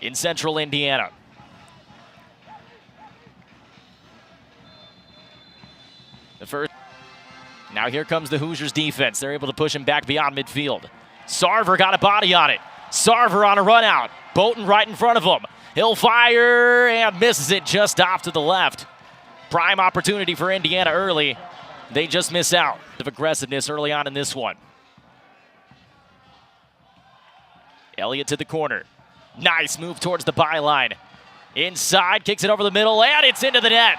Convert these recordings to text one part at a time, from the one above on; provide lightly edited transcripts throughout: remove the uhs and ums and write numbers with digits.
in central Indiana. The first. Now here comes the Hoosiers defense. They're able to push him back beyond midfield. Sarver got a body on it. Sarver on a run out. Boughton right in front of him. He'll fire and misses it just off to the left. Prime opportunity for Indiana early. They just miss out. Of aggressiveness early on in this one. Elliott to the corner. Nice move towards the byline. Inside, kicks it over the middle, and it's into the net.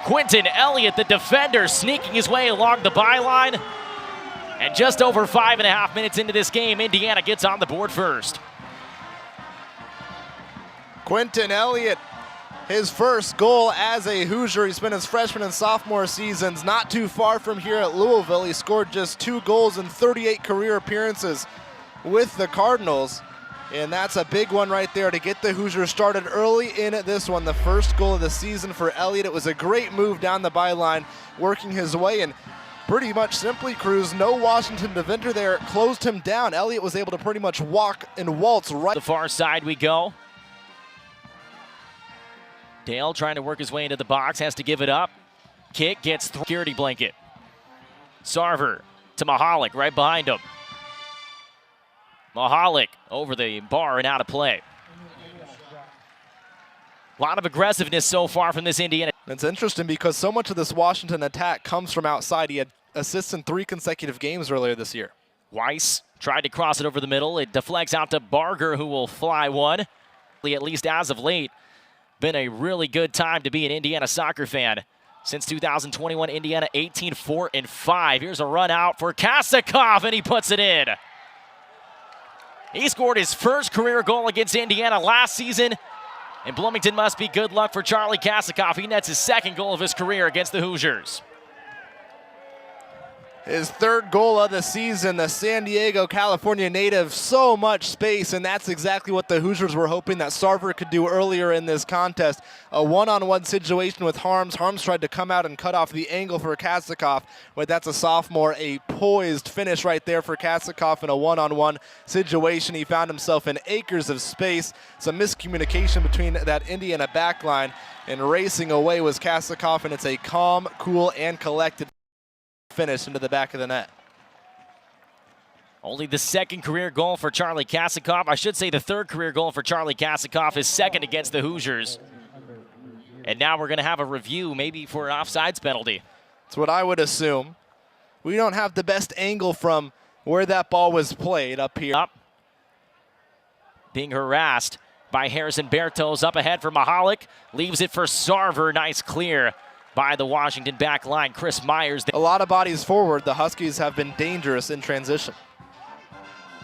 Quentin Elliott, the defender, sneaking his way along the byline. And just over 5.5 minutes into this game, Indiana gets on the board first. Quentin Elliott, his first goal as a Hoosier. He spent his freshman and sophomore seasons not too far from here at Louisville. He scored just 2 goals in 38 career appearances with the Cardinals. And that's a big one right there to get the Hoosiers started early in this one. The first goal of the season for Elliott. It was a great move down the byline, working his way, and pretty much simply, Cruz, no Washington defender there, closed him down. Elliott was able to pretty much walk and waltz right. The far side we go. Dale trying to work his way into the box, has to give it up. Kick gets through security blanket. Sarver to Mahalik right behind him. Mahalik over the bar and out of play. A lot of aggressiveness so far from this Indiana. It's interesting because so much of this Washington attack comes from outside. He had assists in 3 consecutive games earlier this year. Weiss tried to cross it over the middle. It deflects out to Barger, who will fly one. At least as of late, been a really good time to be an Indiana soccer fan. Since 2021, Indiana 18-4-5. Here's a run out for Kasakov, and he puts it in. He scored his first career goal against Indiana last season, and Bloomington must be good luck for Charlie Kasakov. He nets his second goal of his career against the Hoosiers. His 3rd goal of the season, the San Diego, California native, so much space, and that's exactly what the Hoosiers were hoping that Sarver could do earlier in this contest. A one-on-one situation with Harms. Harms tried to come out and cut off the angle for Kasakov, but that's a sophomore. A poised finish right there for Kasakov in a one-on-one situation. He found himself in acres of space. Some miscommunication between that Indiana backline, and racing away was Kasakov, and it's a calm, cool, and collected finish into the back of the net. Only the 2nd career goal for Charlie Kasakov. I should say the 3rd career goal for Charlie Kasakov, his 2nd against the Hoosiers. And now we're going to have a review, maybe for an offsides penalty. That's what I would assume. We don't have the best angle from where that ball was played up here. Being harassed by Harrison Bertos up ahead for Mahalik. Leaves it for Sarver. Nice clear by the Washington back line. Chris Myers. A lot of bodies forward. The Huskies have been dangerous in transition.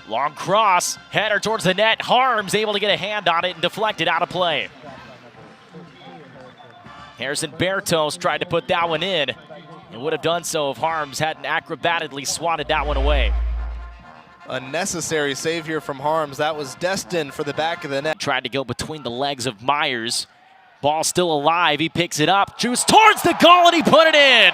Long cross, header towards the net. Harms able to get a hand on it and deflect it out of play. Harrison Bertos tried to put that one in and would have done so if Harms hadn't acrobatically swatted that one away. A necessary save here from Harms. That was destined for the back of the net. Tried to go between the legs of Myers. Ball still alive, he picks it up, shoots towards the goal, and he put it in!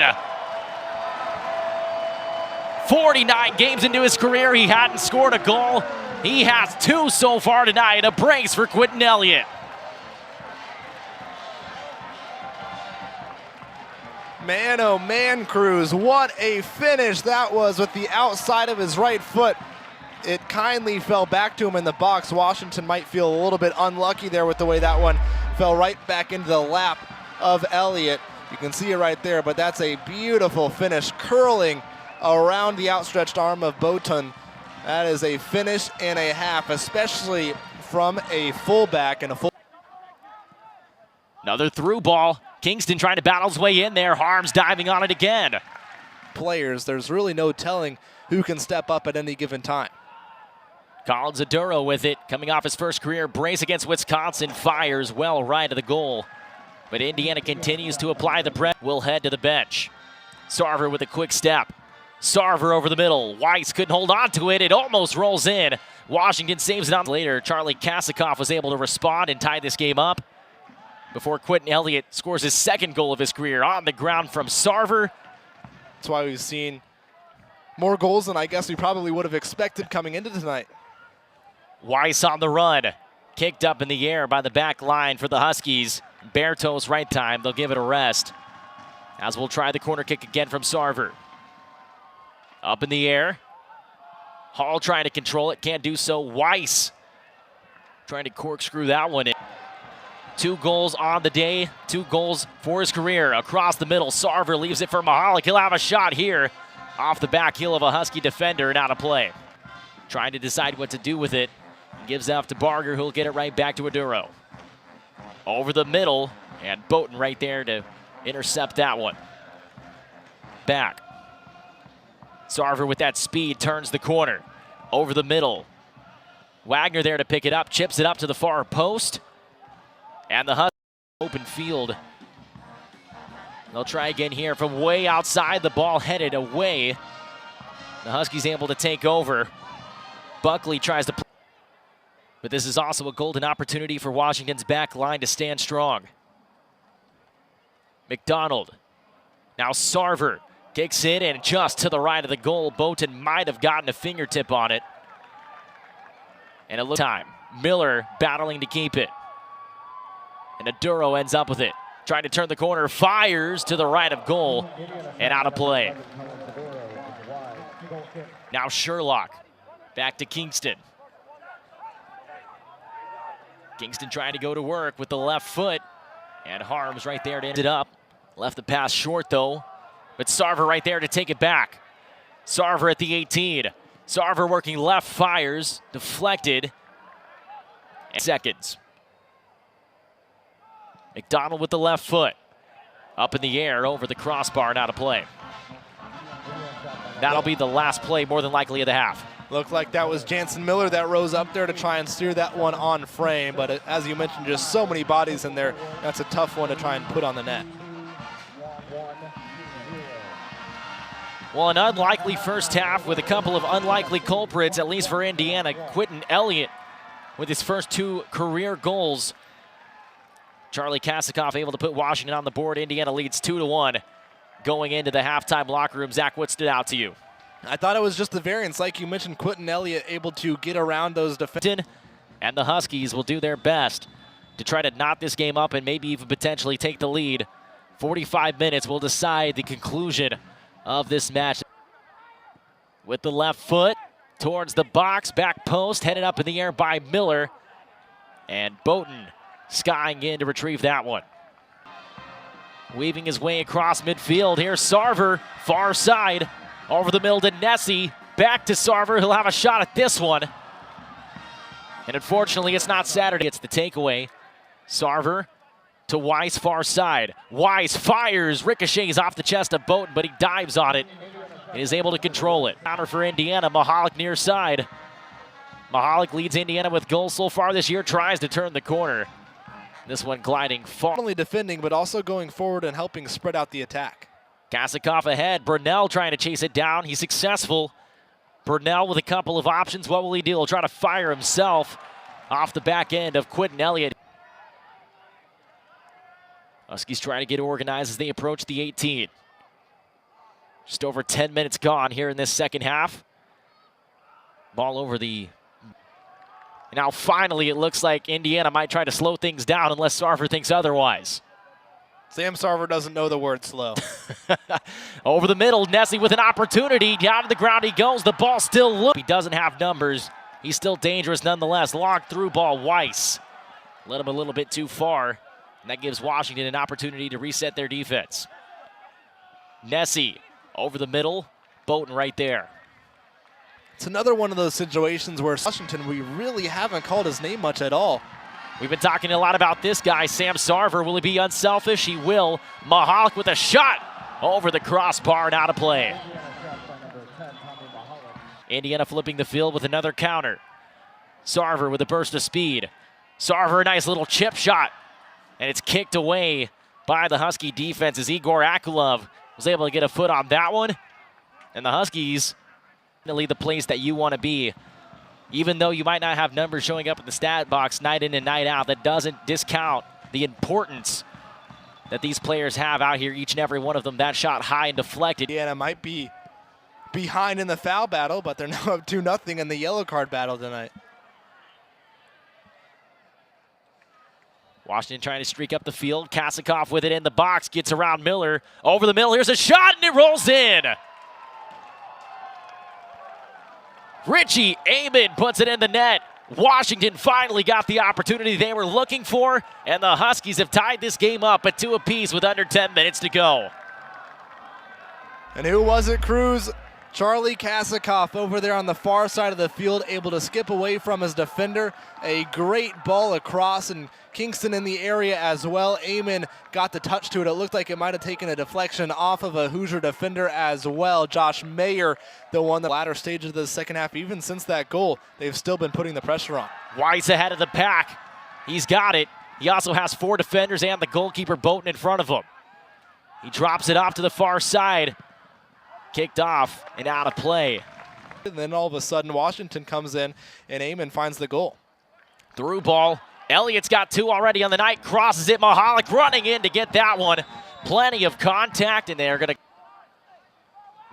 49 games into his career, he hadn't scored a goal. He has 2 so far tonight, a brace for Quentin Elliott. Man, oh man, Cruz, what a finish that was with the outside of his right foot. It kindly fell back to him in the box. Washington might feel a little bit unlucky there with the way that one fell right back into the lap of Elliott. You can see it right there, but that's a beautiful finish, curling around the outstretched arm of Boughton. That is a finish and a half, especially from a fullback and a full. Another through ball. Kingston trying to battle his way in there. Harms diving on it again. Players, there's really no telling who can step up at any given time. Collins Aduro with it, coming off his first career brace against Wisconsin, fires well right of the goal. But Indiana continues to apply the press. Will head to the bench. Sarver with a quick step. Sarver over the middle. Weiss couldn't hold on to it. It almost rolls in. Washington saves it on later. Charlie Kasakov was able to respond and tie this game up before Quentin Elliott scores his 2nd goal of his career on the ground from Sarver. That's why we've seen more goals than I guess we probably would have expected coming into tonight. Weiss on the run. Kicked up in the air by the back line for the Huskies. Bare toes right time. They'll give it a rest. As we'll try the corner kick again from Sarver. Up in the air. Hall trying to control it. Can't do so. Weiss trying to corkscrew that one in. 2 goals on the day. 2 goals for his career. Across the middle. Sarver leaves it for Mahalik. He'll have a shot here. Off the back heel of a Husky defender and out of play. Trying to decide what to do with it. Gives off to Barger, who'll get it right back to Aduro. Over the middle, and Boughton right there to intercept that one. Back. Sarver with that speed turns the corner. Over the middle. Wagner there to pick it up, chips it up to the far post. And the Huskies open field. They'll try again here from way outside, the ball headed away. The Huskies able to take over. Buckley tries to play. But this is also a golden opportunity for Washington's back line to stand strong. McDonald. Now Sarver kicks in and just to the right of the goal. Boughton might have gotten a fingertip on it. And it looks time. Miller battling to keep it. And Aduro ends up with it. Trying to turn the corner, fires to the right of goal and out of play. Now Sherlock back to Kingston. Kingston trying to go to work with the left foot. And Harms right there to end it up. Left the pass short though. But Sarver right there to take it back. Sarver at the 18. Sarver working left, fires, deflected. And seconds. McDonald with the left foot. Up in the air over the crossbar and out of play. That'll be the last play more than likely of the half. Looked like that was Jansen Miller that rose up there to try and steer that one on frame, but as you mentioned, just so many bodies in there, that's a tough one to try and put on the net. Well, an unlikely first half with a couple of unlikely culprits, at least for Indiana. Quentin Elliott with his first 2 career goals. Charlie Kasikoff able to put Washington on the board. Indiana leads 2-1 going into the halftime locker room. Zach, what stood out to you? I thought it was just the variance. Like you mentioned, Quentin Elliott able to get around those defenders. And the Huskies will do their best to try to knot this game up and maybe even potentially take the lead. 45 minutes will decide the conclusion of this match. With the left foot towards the box, back post, headed up in the air by Miller. And Boughton skying in to retrieve that one. Weaving his way across midfield. Here's Sarver, far side. Over the middle to Nessie. Back to Sarver. He'll have a shot at this one. And unfortunately, it's not Saturday. It's the takeaway. Sarver to Weiss, far side. Weiss fires, ricochets off the chest of Boughton, but he dives on it and is able to control it. Counter for Indiana. Mahalik near side. Mahalik leads Indiana with goals so far this year. Tries to turn the corner. This one gliding far. Not only defending, but also going forward and helping spread out the attack. Kasikoff ahead. Brunell trying to chase it down. He's successful. Brunell with a couple of options. What will he do? He'll try to fire himself off the back end of Quentin Elliott. Huskies trying to get organized as they approach the 18. Just over 10 minutes gone here in this second half. Ball over the... Now finally it looks like Indiana might try to slow things down unless Sarver thinks otherwise. Sam Sarver doesn't know the word slow. Over the middle, Nessie with an opportunity. Down to the ground he goes. The ball still looks. He doesn't have numbers. He's still dangerous nonetheless. Locked through ball, Weiss. Let him a little bit too far. And that gives Washington an opportunity to reset their defense. Nessie over the middle. Boughton right there. It's another one of those situations where Washington, we really haven't called his name much at all. We've been talking a lot about this guy, Sam Sarver. Will he be unselfish? He will. Mahalik with a shot over the crossbar and out of play. Indiana flipping the field with another counter. Sarver with a burst of speed. Sarver, a nice little chip shot. And it's kicked away by the Husky defense as Igor Akulov was able to get a foot on that one. And the Huskies, definitely the place that you want to be. Even though you might not have numbers showing up in the stat box night in and night out, that doesn't discount the importance that these players have out here, each and every one of them. That shot high and deflected. Indiana might be behind in the foul battle, but they're now up 2-0 in the yellow card battle tonight. Washington trying to streak up the field. Kasikoff with it in the box, gets around Miller. Over the middle, here's a shot, and it rolls in. Richie Amon puts it in the net. Washington finally got the opportunity they were looking for, and the Huskies have tied this game up at 2 apiece with under 10 minutes to go. And who was it, Cruz? Charlie Kasikoff over there on the far side of the field, able to skip away from his defender. A great ball across, and Kingston in the area as well. Amon got the touch to it. It looked like it might have taken a deflection off of a Hoosier defender as well. Josh Mayer, the one the latter stage of the second half, even since that goal, they've still been putting the pressure on. Weiss ahead of the pack. He's got it. He also has 4 defenders and the goalkeeper Boatin in front of him. He drops it off to the far side. Kicked off and out of play. And then all of a sudden, Washington comes in, and Amon finds the goal. Through ball. Elliott's got 2 already on the night. Crosses it. Mahalik running in to get that one. Plenty of contact, and they're going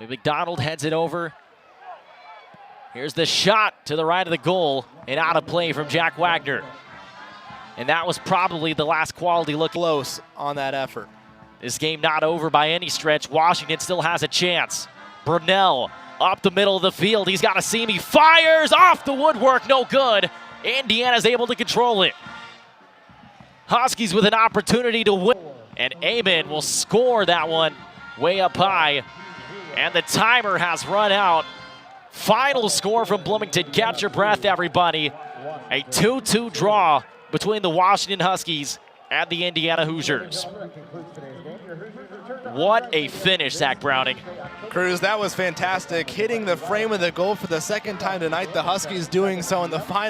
to... McDonald heads it over. Here's the shot to the right of the goal, and out of play from Jack Wagner. And that was probably the last quality look. Close on that effort. This game not over by any stretch. Washington still has a chance. Brunell up the middle of the field. He's got a seam. He fires off the woodwork. No good. Indiana's able to control it. Huskies with an opportunity to win. And Amon will score that one way up high. And the timer has run out. Final score from Bloomington. Catch your breath, everybody. A 2-2 draw between the Washington Huskies and the Indiana Hoosiers. What a finish, Zach Browning. Cruz, that was fantastic. Hitting the frame of the goal for the second time tonight. The Huskies doing so in the final.